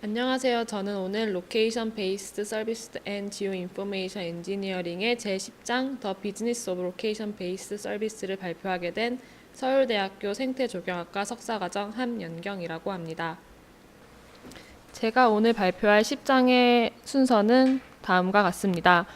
안녕하세요. 저는 오늘 로케이션 베이스드 서비스 앤 지오 인포메이션 엔지니어링의 제10장 더 비즈니스 오브 로케이션 베이스드 서비스를 발표하게 된 서울대학교 생태조경학과 석사과정 함연경이라고 합니다. 제가 오늘 발표할 10장의 순서는 다음과 같습니다.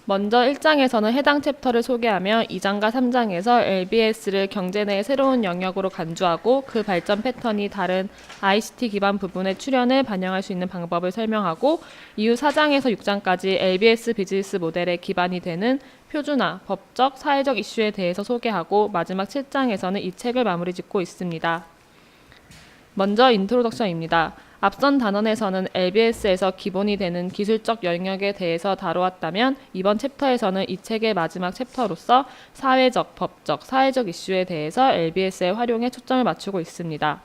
먼저 1장에서는 해당 챕터를 소개하며 2장과 3장에서 LBS를 경제 내의 새로운 영역으로 간주하고 그 발전 패턴이 다른 ICT 기반 부분의 출현을 반영할 수 있는 방법을 설명하고 이후 4장에서 6장까지 LBS 비즈니스 모델의 기반이 되는 표준화, 법적, 사회적 이슈에 대해서 소개하고 마지막 7장에서는 이 책을 마무리 짓고 있습니다. 먼저 인트로덕션입니다. 앞선 단원에서는 LBS에서 기본이 되는 기술적 영역에 대해서 다루었다면 이번 챕터에서는 이 책의 마지막 챕터로서 사회적, 법적, 사회적 이슈에 대해서 LBS의 활용에 초점을 맞추고 있습니다.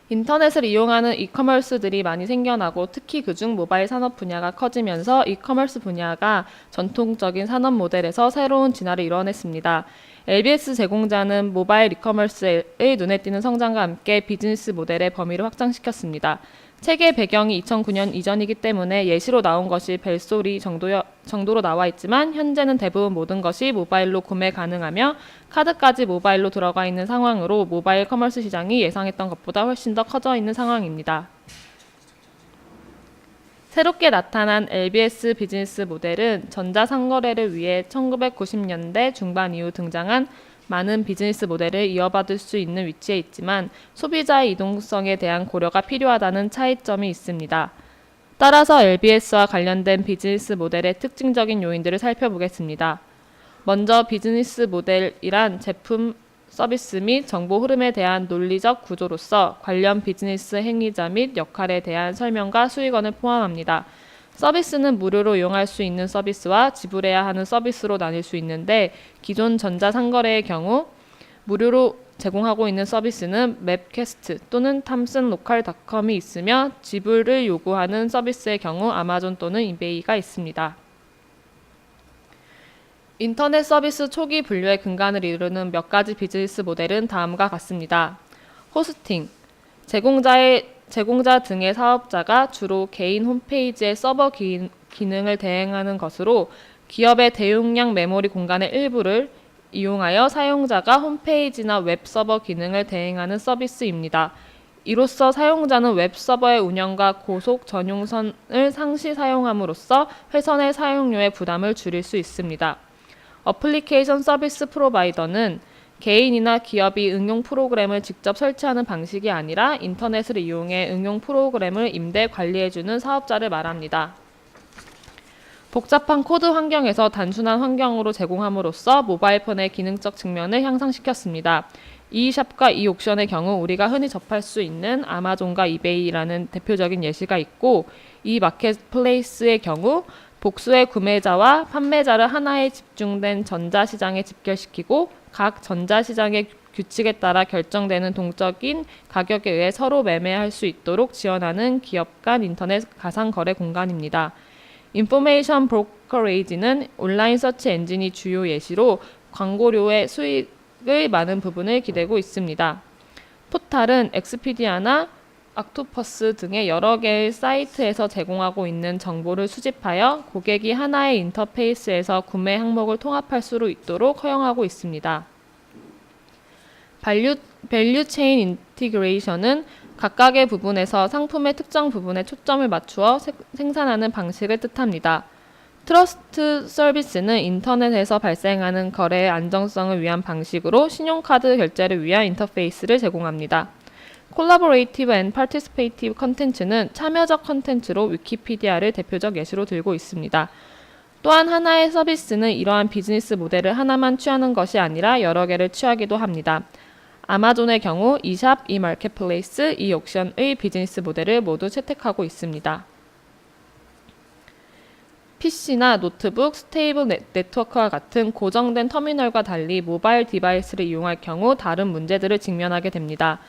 인터넷을 이용하는 이커머스들이 많이 생겨나고 특히 그중 모바일 산업 분야가 커지면서 이커머스 분야가 전통적인 산업 모델에서 새로운 진화를 이뤄냈습니다. LBS 제공자는 모바일 이커머스의 눈에 띄는 성장과 함께 비즈니스 모델의 범위를 확장시켰습니다. 책의 배경이 2009년 이전이기 때문에 예시로 나온 것이 벨소리 정도로 나와 있지만 현재는 대부분 모든 것이 모바일로 구매 가능하며 카드까지 모바일로 들어가 있는 상황으로 모바일 커머스 시장이 예상했던 것보다 훨씬 더 커져 있는 상황입니다. 새롭게 나타난 LBS 비즈니스 모델은 전자상거래를 위해 1990년대 중반 이후 등장한 많은 비즈니스 모델을 이어받을 수 있는 위치에 있지만 소비자의 이동성에 대한 고려가 필요하다는 차이점이 있습니다. 따라서 LBS와 관련된 비즈니스 모델의 특징적인 요인들을 살펴보겠습니다. 먼저 비즈니스 모델이란 제품, 서비스 및 정보 흐름에 대한 논리적 구조로서 관련 비즈니스 행위자 및 역할에 대한 설명과 수익원을 포함합니다. 서비스는 무료로 이용할 수 있는 서비스와 지불해야 하는 서비스로 나뉠 수 있는데 기존 전자상거래의 경우 무료로 제공하고 있는 서비스는 맵캐스트 또는 탐슨로컬닷컴이 있으며 지불을 요구하는 서비스의 경우 아마존 또는 이베이가 있습니다. 인터넷 서비스 초기 분류의 근간을 이루는 몇 가지 비즈니스 모델은 다음과 같습니다. 호스팅, 제공자 등의 사업자가 주로 개인 홈페이지의 서버 기능을 대행하는 것으로 기업의 대용량 메모리 공간의 일부를 이용하여 사용자가 홈페이지나 웹서버 기능을 대행하는 서비스입니다. 이로써 사용자는 웹서버의 운영과 고속 전용선을 상시 사용함으로써 회선의 사용료의 부담을 줄일 수 있습니다. 어플리케이션 서비스 프로바이더는 개인이나 기업이 응용 프로그램을 직접 설치하는 방식이 아니라 인터넷을 이용해 응용 프로그램을 임대 관리해주는 사업자를 말합니다. 복잡한 코드 환경에서 단순한 환경으로 제공함으로써 모바일폰의 기능적 측면을 향상시켰습니다. 이샵과 이옥션의 경우 우리가 흔히 접할 수 있는 아마존과 이베이라는 대표적인 예시가 있고 이 마켓플레이스의 경우 복수의 구매자와 판매자를 하나의 집중된 전자시장에 집결시키고 각 전자시장의 규칙에 따라 결정되는 동적인 가격에 의해 서로 매매할 수 있도록 지원하는 기업 간 인터넷 가상거래 공간입니다. 인포메이션 브로커레이지는 온라인 서치 엔진이 주요 예시로 광고료의 수익의 많은 부분을 기대고 있습니다. 포탈은 엑스피디아나 악토퍼스 등의 여러 개의 사이트에서 제공하고 있는 정보를 수집하여 고객이 하나의 인터페이스에서 구매 항목을 통합할 수 있도록 허용하고 있습니다. 밸류 체인 인티그레이션은 각각의 부분에서 상품의 특정 부분에 초점을 맞추어 생산하는 방식을 뜻합니다. 트러스트 서비스는 인터넷에서 발생하는 거래의 안정성을 위한 방식으로 신용카드 결제를 위한 인터페이스를 제공합니다. 콜라보레이티브 앤 파티시페이티브 컨텐츠는 참여적 컨텐츠로 위키피디아를 대표적 예시로 들고 있습니다. 또한 하나의 서비스는 이러한 비즈니스 모델을 하나만 취하는 것이 아니라 여러 개를 취하기도 합니다. 아마존의 경우 이샵, 이마켓플레이스, 이옥션의 비즈니스 모델을 모두 채택하고 있습니다. PC나 노트북, 스테이블 네트워크와 같은 고정된 터미널과 달리 모바일 디바이스를 이용할 경우 다른 문제들을 직면하게 됩니다.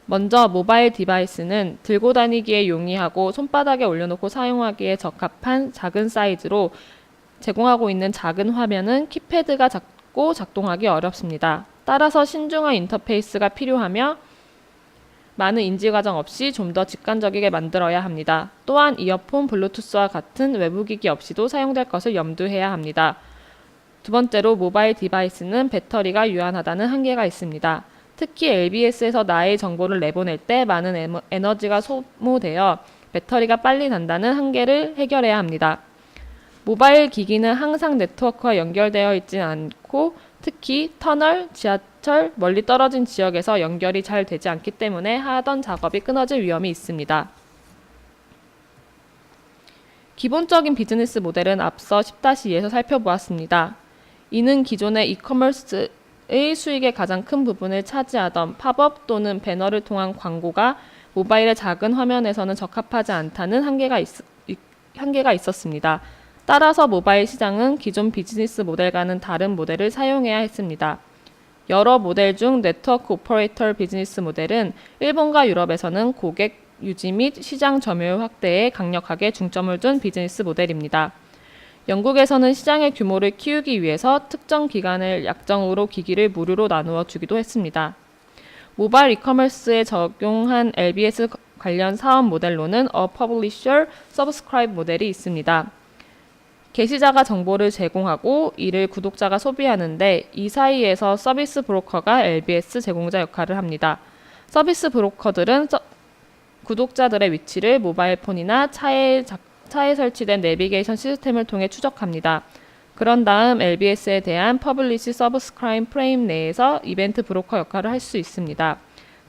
먼저 모바일 디바이스는 들고 다니기에 용이하고 손바닥에 올려놓고 사용하기에 적합한 작은 사이즈로 제공하고 있는 작은 화면은 키패드가 작고 작동하기 어렵습니다. 따라서 신중한 인터페이스가 필요하며 많은 인지 과정 없이 좀 더 직관적이게 만들어야 합니다. 또한 이어폰, 블루투스와 같은 외부 기기 없이도 사용될 것을 염두해야 합니다. 두 번째로 모바일 디바이스는 배터리가 유한하다는 한계가 있습니다. 특히 LBS에서 나의 정보를 내보낼 때 많은 에너지가 소모되어 배터리가 빨리 단다는 한계를 해결해야 합니다. 모바일 기기는 항상 네트워크와 연결되어 있지 않고 특히 터널, 지하철, 멀리 떨어진 지역에서 연결이 잘 되지 않기 때문에 하던 작업이 끊어질 위험이 있습니다. 기본적인 비즈니스 모델은 앞서 10-2에서 살펴보았습니다. 이는 기존의 이커머스의 수익의 가장 큰 부분을 차지하던 팝업 또는 배너를 통한 광고가 모바일의 작은 화면에서는 적합하지 않다는 한계가 있었습니다. 따라서 모바일 시장은 기존 비즈니스 모델과는 다른 모델을 사용해야 했습니다. 여러 모델 중 네트워크 오퍼레이터 비즈니스 모델은 일본과 유럽에서는 고객 유지 및 시장 점유율 확대에 강력하게 중점을 둔 비즈니스 모델입니다. 영국에서는 시장의 규모를 키우기 위해서 특정 기간을 약정으로 기기를 무료로 나누어 주기도 했습니다. 모바일 이커머스에 적용한 LBS 관련 사업 모델로는 A Publisher Subscribe 모델이 있습니다. 게시자가 정보를 제공하고 이를 구독자가 소비하는데 이 사이에서 서비스 브로커가 LBS 제공자 역할을 합니다. 서비스 브로커들은 구독자들의 위치를 모바일 폰이나 차에 설치된 내비게이션 시스템을 통해 추적합니다. 그런 다음 LBS에 대한 Publish Subscribe 프레임 내에서 이벤트 브로커 역할을 할 수 있습니다.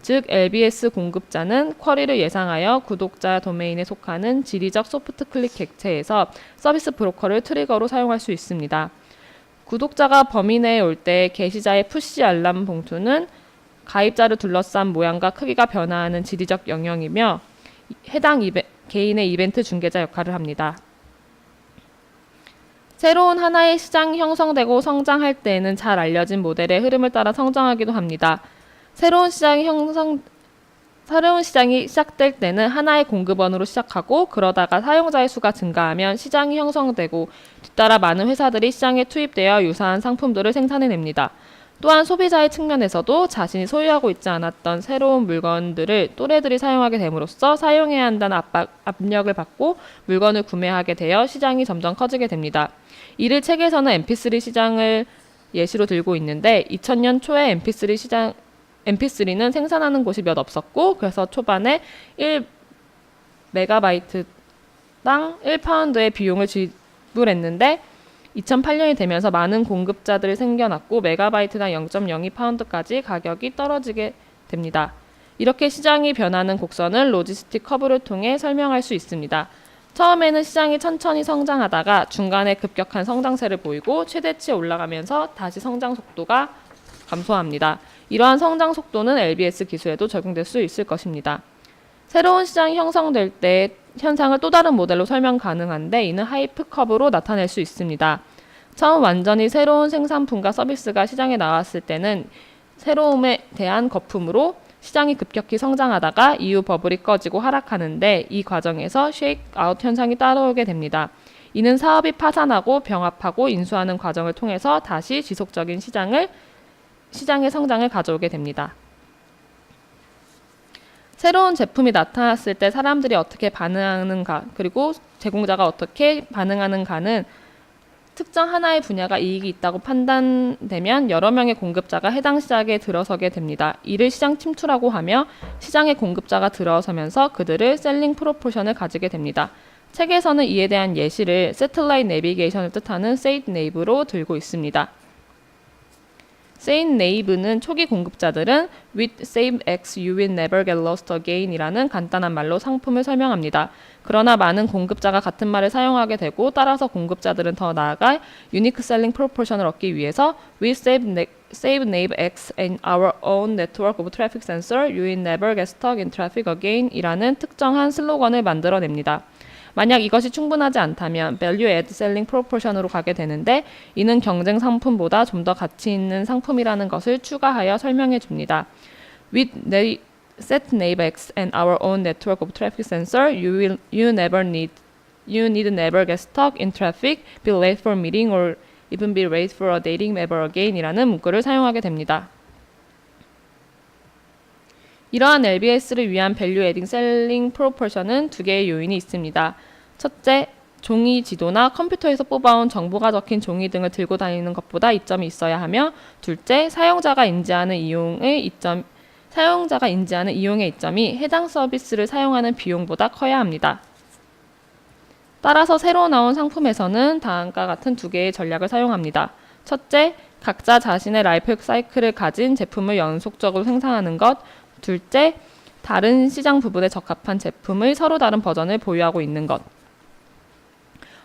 즉 LBS 공급자는 쿼리를 예상하여 구독자 도메인에 속하는 지리적 소프트 클릭 객체에서 서비스 브로커를 트리거로 사용할 수 있습니다. 구독자가 범위 내에 올 때 게시자의 푸시 알람 봉투는 가입자를 둘러싼 모양과 크기가 변화하는 지리적 영역이며 해당 개인의 이벤트 중개자 역할을 합니다. 새로운 하나의 시장이 형성되고 성장할 때에는 잘 알려진 모델의 흐름을 따라 성장하기도 합니다. 새로운 시장이 시작될 때는 하나의 공급원으로 시작하고 그러다가 사용자의 수가 증가하면 시장이 형성되고 뒤따라 많은 회사들이 시장에 투입되어 유사한 상품들을 생산해냅니다. 또한 소비자의 측면에서도 자신이 소유하고 있지 않았던 새로운 물건들을 또래들이 사용하게 됨으로써 사용해야 한다는 압력을 받고 물건을 구매하게 되어 시장이 점점 커지게 됩니다. 이를 책에서는 MP3 시장을 예시로 들고 있는데 2000년 초에 MP3는 생산하는 곳이 몇 없었고 그래서 초반에 1MB당 1파운드의 비용을 지불했는데 2008년이 되면서 많은 공급자들이 생겨났고 메가바이트당 0.02파운드까지 가격이 떨어지게 됩니다. 이렇게 시장이 변하는 곡선을 로지스틱 커브를 통해 설명할 수 있습니다. 처음에는 시장이 천천히 성장하다가 중간에 급격한 성장세를 보이고 최대치에 올라가면서 다시 성장 속도가 감소합니다. 이러한 성장 속도는 LBS 기술에도 적용될 수 있을 것입니다. 새로운 시장이 형성될 때 현상을 또 다른 모델로 설명 가능한데 이는 하이프 커브로 나타낼 수 있습니다. 처음 완전히 새로운 생산품과 서비스가 시장에 나왔을 때는 새로움에 대한 거품으로 시장이 급격히 성장하다가 이후 버블이 꺼지고 하락하는데 이 과정에서 쉐이크 아웃 현상이 따라오게 됩니다. 이는 사업이 파산하고 병합하고 인수하는 과정을 통해서 다시 지속적인 시장의 성장을 가져오게 됩니다. 새로운 제품이 나타났을 때 사람들이 어떻게 반응하는가 그리고 제공자가 어떻게 반응하는가는 특정 하나의 분야가 이익이 있다고 판단되면 여러 명의 공급자가 해당 시장에 들어서게 됩니다. 이를 시장 침투라고 하며 시장의 공급자가 들어서면서 그들을 셀링 프로포션을 가지게 됩니다. 책에서는 이에 대한 예시를 세틀라이트 내비게이션을 뜻하는 세이트네이브로 들고 있습니다. 세이트네이브는 초기 공급자들은 With Save X you will never get lost again 이라는 간단한 말로 상품을 설명합니다. 그러나 많은 공급자가 같은 말을 사용하게 되고 따라서 공급자들은 더 나아가 Unique Selling Proportion을 얻기 위해서 With Save Nave X and our own network of traffic sensor you will never get stuck in traffic again 이라는 특정한 슬로건을 만들어냅니다. 만약 이것이 충분하지 않다면 Value Add Selling Proportion으로 가게 되는데 이는 경쟁 상품보다 좀 더 가치 있는 상품이라는 것을 추가하여 설명해 줍니다. With Set Nave X and our own network of traffic sensor, you need never get stuck in traffic, be late for meeting, or even be late for a dating ever again 이라는 문구를 사용하게 됩니다. 이러한 LBS를 위한 Value Adding Selling Proporson은 두 개의 요인이 있습니다. 첫째, 종이 지도나 컴퓨터에서 뽑아온 정보가 적힌 종이 등을 들고 다니는 것보다 이점이 있어야 하며, 둘째, 사용자가 인지하는 이용의 이점이 해당 서비스를 사용하는 비용보다 커야 합니다. 따라서 새로 나온 상품에서는 다음과 같은 두 개의 전략을 사용합니다. 첫째, 각자 자신의 라이프 사이클을 가진 제품을 연속적으로 생산하는 것. 둘째, 다른 시장 부분에 적합한 제품의 서로 다른 버전을 보유하고 있는 것.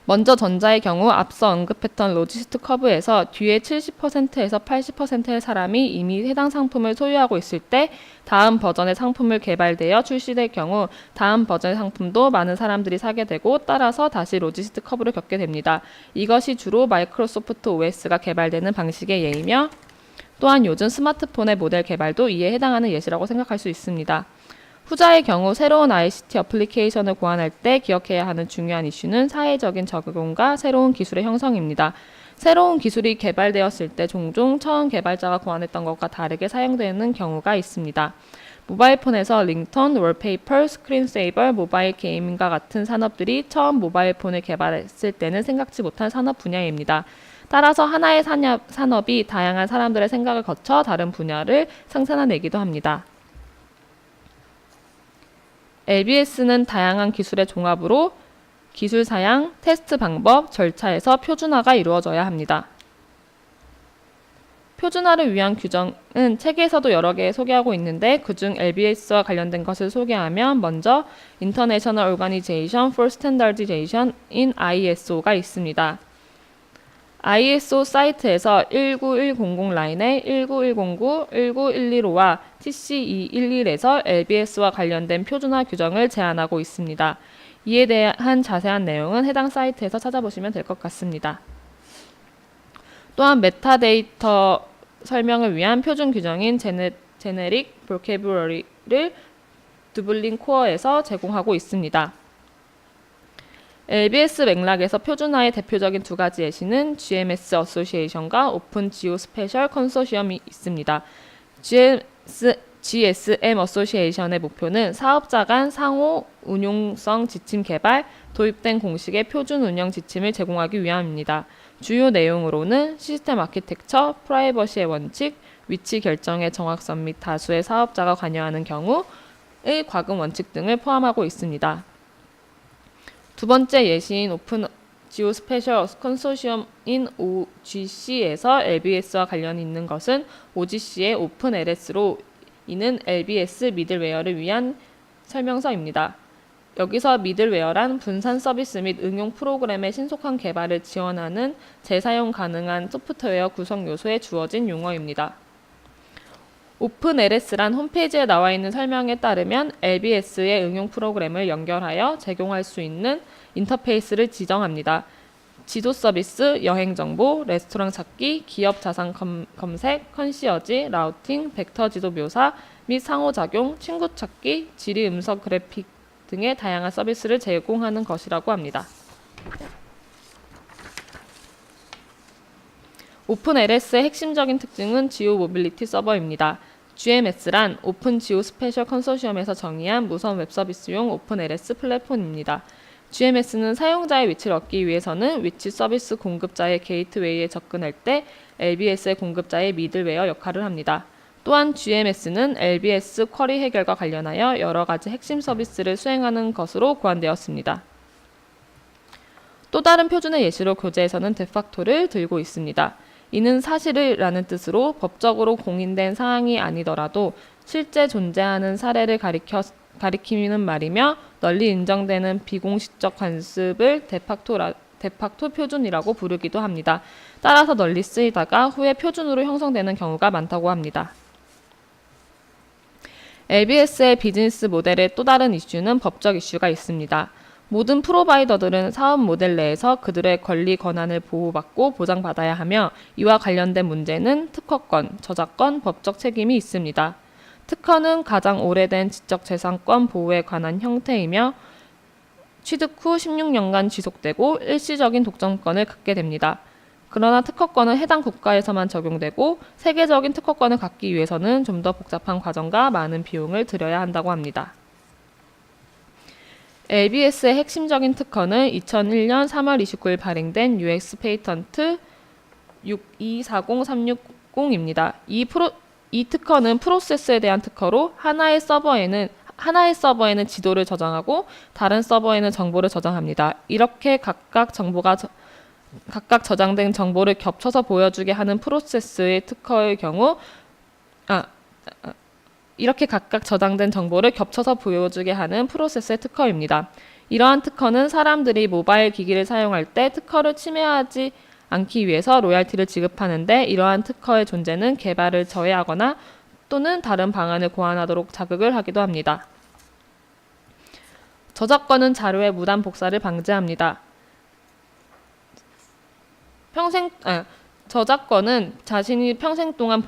먼저 전자의 경우 앞서 언급했던 로지스트 커브에서 뒤에 70%에서 80%의 사람이 이미 해당 상품을 소유하고 있을 때 다음 버전의 상품을 개발되어 출시될 경우 다음 버전의 상품도 많은 사람들이 사게 되고, 따라서 다시 로지스트 커브를 겪게 됩니다. 이것이 주로 마이크로소프트 OS가 개발되는 방식의 예이며, 또한 요즘 스마트폰의 모델 개발도 이에 해당하는 예시라고 생각할 수 있습니다. 후자의 경우 새로운 ICT 어플리케이션을 고안할 때 기억해야 하는 중요한 이슈는 사회적인 적용과 새로운 기술의 형성입니다. 새로운 기술이 개발되었을 때 종종 처음 개발자가 고안했던 것과 다르게 사용되는 경우가 있습니다. 모바일폰에서 링턴, 월페이퍼, 스크린세이버, 모바일 게임과 같은 산업들이 처음 모바일폰을 개발했을 때는 생각지 못한 산업 분야입니다. 따라서 하나의 산업이 다양한 사람들의 생각을 거쳐 다른 분야를 생산해내기도 합니다. LBS는 다양한 기술의 종합으로 기술 사양, 테스트 방법, 절차에서 표준화가 이루어져야 합니다. 표준화를 위한 규정은 책에서도 여러 개 소개하고 있는데, 그중 LBS와 관련된 것을 소개하면 먼저 International Organization for Standardization in ISO가 있습니다. ISO 사이트에서 19100 라인에 19109, 19115와 TC211에서 LBS와 관련된 표준화 규정을 제안하고 있습니다. 이에 대한 자세한 내용은 해당 사이트에서 찾아보시면 될 것 같습니다. 또한 메타데이터 설명을 위한 표준 규정인 제네릭 보캐뷸러리를 두블린 코어에서 제공하고 있습니다. LBS 맥락에서 표준화의 대표적인 두 가지 예시는 GMS 어소시에이션과 오픈 지오 스페셜 컨소시엄이 있습니다. GSM 어소시에이션의 목표는 사업자 간 상호 운용성 지침 개발, 도입된 공식의 표준 운영 지침을 제공하기 위함입니다. 주요 내용으로는 시스템 아키텍처, 프라이버시의 원칙, 위치 결정의 정확성 및 다수의 사업자가 관여하는 경우의 과금 원칙 등을 포함하고 있습니다. 두 번째 예시인 오픈 지오 스페셜 컨소시엄인 OGC에서 LBS와 관련이 있는 것은 OGC의 오픈 LS로 이는 LBS 미들웨어를 위한 설명서입니다. 여기서 미들웨어란 분산 서비스 및 응용 프로그램의 신속한 개발을 지원하는 재사용 가능한 소프트웨어 구성 요소에 주어진 용어입니다. 오픈LS란 홈페이지에 나와 있는 설명에 따르면 LBS의 응용 프로그램을 연결하여 제공할 수 있는 인터페이스를 지정합니다. 지도 서비스, 여행 정보, 레스토랑 찾기, 기업 자산 검색, 컨시어지, 라우팅, 벡터 지도 묘사 및 상호작용, 친구 찾기, 지리 음성 그래픽 등의 다양한 서비스를 제공하는 것이라고 합니다. 오픈LS의 핵심적인 특징은 지오 모빌리티 서버입니다. GMS란 오픈 지오 스페셜 컨소시엄에서 정의한 무선 웹서비스용 오픈LS 플랫폼입니다. GMS는 사용자의 위치를 얻기 위해서는 위치 서비스 공급자의 게이트웨이에 접근할 때 LBS의 공급자의 미들웨어 역할을 합니다. 또한 GMS는 LBS 쿼리 해결과 관련하여 여러 가지 핵심 서비스를 수행하는 것으로 고안되었습니다. 또 다른 표준의 예시로 교재에서는 데facto를 들고 있습니다. 이는 사실이라는 뜻으로 법적으로 공인된 사항이 아니더라도 실제 존재하는 사례를 가리키는 말이며, 널리 인정되는 비공식적 관습을 데facto 표준이라고 부르기도 합니다. 따라서 널리 쓰이다가 후에 표준으로 형성되는 경우가 많다고 합니다. LBS의 비즈니스 모델의 또 다른 이슈는 법적 이슈가 있습니다. 모든 프로바이더들은 사업 모델 내에서 그들의 권리 권한을 보호받고 보장받아야 하며, 이와 관련된 문제는 특허권, 저작권, 법적 책임이 있습니다. 특허는 가장 오래된 지적재산권 보호에 관한 형태이며 취득 후 16년간 지속되고 일시적인 독점권을 갖게 됩니다. 그러나 특허권은 해당 국가에서만 적용되고 세계적인 특허권을 갖기 위해서는 좀 더 복잡한 과정과 많은 비용을 들여야 한다고 합니다. ABS의 핵심적인 특허는 2001년 3월 29일 발행된 US 페이턴트 6240360입니다. 이 특허는 프로세스에 대한 특허로 하나의 서버에는 지도를 저장하고 다른 서버에는 정보를 저장합니다. 이렇게 각각 저장된 정보를 겹쳐서 보여주게 하는 프로세스의 특허의 경우 이렇게 각각 저장된 정보를 겹쳐서 보여주게 하는 프로세스의 특허입니다. 이러한 특허는 사람들이 모바일 기기를 사용할 때 특허를 침해하지 않기 위해서 로얄티를 지급하는데 이러한 특허의 존재는 개발을 저해하거나 또는 다른 방안을 고안하도록 자극을 하기도 합니다. 저작권은 자료의 무단 복사를 방지합니다. 저작권은 자신이 평생 동안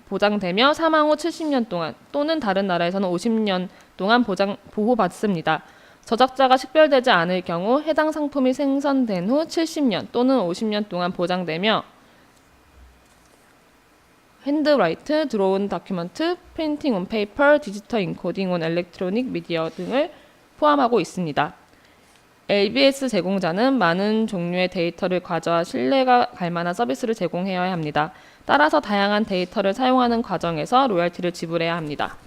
보장되며 사망 후 70년 동안 또는 다른 나라에서는 50년 동안 보호받습니다. 저작자가 식별되지 않을 경우 해당 상품이 생성된 후 70년 또는 50년 동안 보장되며 핸드라이트, 드로운 다큐먼트, 프린팅 온 페이퍼, 디지털 인코딩 온 일렉트로닉 미디어 등을 포함하고 있습니다. ABS 제공자는 많은 종류의 데이터를 가져와 신뢰가 갈 만한 서비스를 제공해야 합니다. 따라서 다양한 데이터를 사용하는 과정에서 로열티를 지불해야 합니다.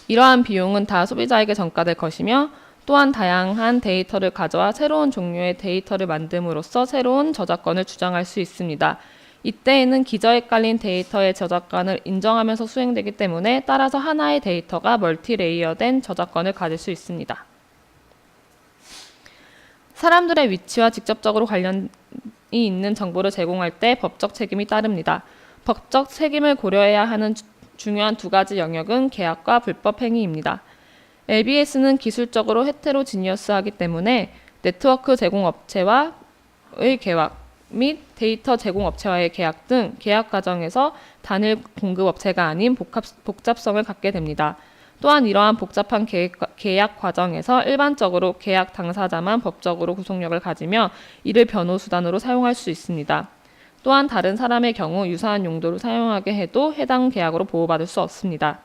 이러한 비용은 다 소비자에게 전가될 것이며 또한 다양한 데이터를 가져와 새로운 종류의 데이터를 만듦으로써 새로운 저작권을 주장할 수 있습니다. 이때에는 기저에 깔린 데이터의 저작권을 인정하면서 수행되기 때문에 따라서 하나의 데이터가 멀티레이어된 저작권을 가질 수 있습니다. 사람들의 위치와 직접적으로 관련이 있는 정보를 제공할 때 법적 책임이 따릅니다. 법적 책임을 고려해야 하는 중요한 두 가지 영역은 계약과 불법 행위입니다. ABS는 기술적으로 헤테로지니어스하기 때문에 네트워크 제공업체와의 계약 및 데이터 제공업체와의 계약 등 계약 과정에서 단일 공급업체가 아닌 복잡성을 갖게 됩니다. 또한 이러한 복잡한 계약 과정에서 일반적으로 계약 당사자만 법적으로 구속력을 가지며 이를 변호수단으로 사용할 수 있습니다. 또한 다른 사람의 경우 유사한 용도로 사용하게 해도 해당 계약으로 보호받을 수 없습니다.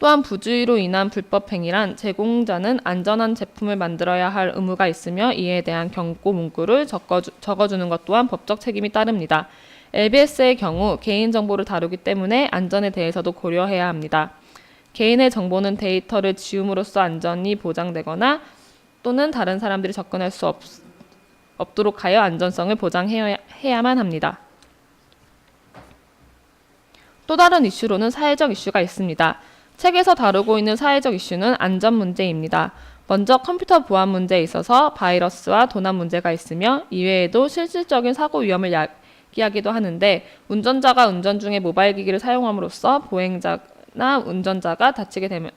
또한 부주의로 인한 불법 행위란 제공자는 안전한 제품을 만들어야 할 의무가 있으며 이에 대한 경고 문구를 적어주는 것 또한 법적 책임이 따릅니다. ABS의 경우 개인정보를 다루기 때문에 안전에 대해서도 고려해야 합니다. 개인의 정보는 데이터를 지움으로써 안전이 보장되거나 또는 다른 사람들이 접근할 수 없도록 하여 안전성을 보장해야만 합니다. 또 다른 이슈로는 사회적 이슈가 있습니다. 책에서 다루고 있는 사회적 이슈는 안전 문제입니다. 먼저 컴퓨터 보안 문제에 있어서 바이러스와 도난 문제가 있으며 이외에도 실질적인 사고 위험을 야기하기도 하는데 운전자가 운전 중에 모바일 기기를 사용함으로써 보행자나 운전자가 다치게 되고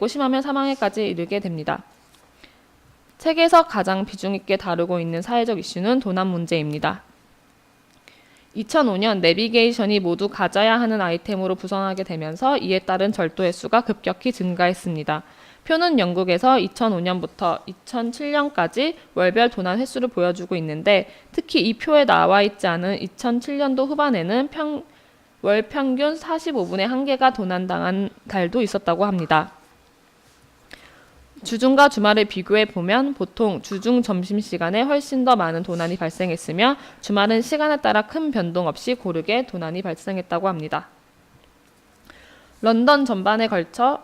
심하면 사망에까지 이르게 됩니다. 책에서 가장 비중 있게 다루고 있는 사회적 이슈는 도난 문제입니다. 2005년 내비게이션이 모두 가져야 하는 아이템으로 부상하게 되면서 이에 따른 절도 횟수가 급격히 증가했습니다. 표는 영국에서 2005년부터 2007년까지 월별 도난 횟수를 보여주고 있는데 특히 이 표에 나와 있지 않은 2007년도 후반에는 월 평균 45분의 한 개가 도난당한 달도 있었다고 합니다. 주중과 주말을 비교해 보면 보통 주중 점심시간에 훨씬 더 많은 도난이 발생했으며 주말은 시간에 따라 큰 변동 없이 고르게 도난이 발생했다고 합니다. 런던 전반에 걸쳐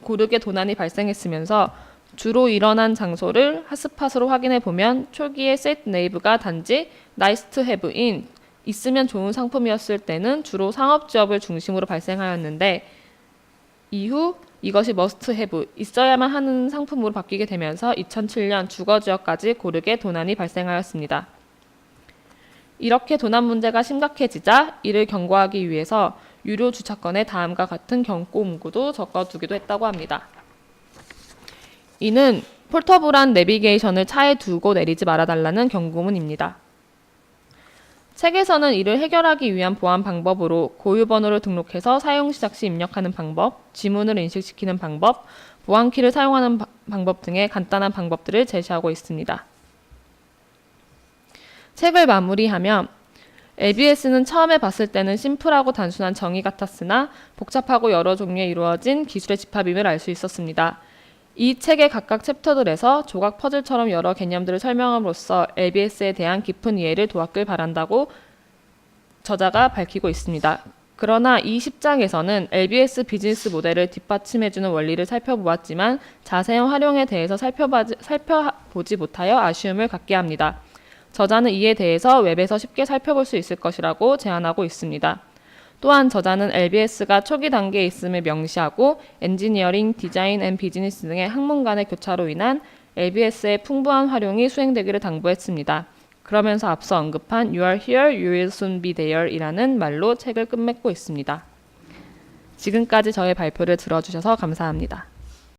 고르게 도난이 발생했으면서 주로 일어난 장소를 핫스팟으로 확인해 보면 초기에 셋 네이브가 단지 nice to have in 있으면 좋은 상품이었을 때는 주로 상업지역을 중심으로 발생하였는데 이후 이것이 must have 있어야만 하는 상품으로 바뀌게 되면서 2007년 주거지역까지 고르게 도난이 발생하였습니다. 이렇게 도난 문제가 심각해지자 이를 경고하기 위해서 유료 주차권에 다음과 같은 경고 문구도 적어두기도 했다고 합니다. 이는 폴터블한 내비게이션을 차에 두고 내리지 말아달라는 경고문입니다. 책에서는 이를 해결하기 위한 보안 방법으로 고유 번호를 등록해서 사용 시작 시 입력하는 방법, 지문을 인식시키는 방법, 보안키를 사용하는 방법 등의 간단한 방법들을 제시하고 있습니다. 책을 마무리하며 LBS는 처음에 봤을 때는 심플하고 단순한 정의 같았으나 복잡하고 여러 종류에 이루어진 기술의 집합임을 알 수 있었습니다. 이 책의 각각 챕터들에서 조각 퍼즐처럼 여러 개념들을 설명함으로써 LBS에 대한 깊은 이해를 도왔길 바란다고 저자가 밝히고 있습니다. 그러나 이 10장에서는 LBS 비즈니스 모델을 뒷받침해주는 원리를 살펴보았지만 자세한 활용에 대해서 살펴보지 못하여 아쉬움을 갖게 합니다. 저자는 이에 대해서 웹에서 쉽게 살펴볼 수 있을 것이라고 제안하고 있습니다. 또한 저자는 LBS가 초기 단계에 있음을 명시하고 엔지니어링, 디자인 앤 비즈니스 등의 학문 간의 교차로 인한 LBS의 풍부한 활용이 수행되기를 당부했습니다. 그러면서 앞서 언급한 You are here, you will soon be there 이라는 말로 책을 끝맺고 있습니다. 지금까지 저의 발표를 들어주셔서 감사합니다.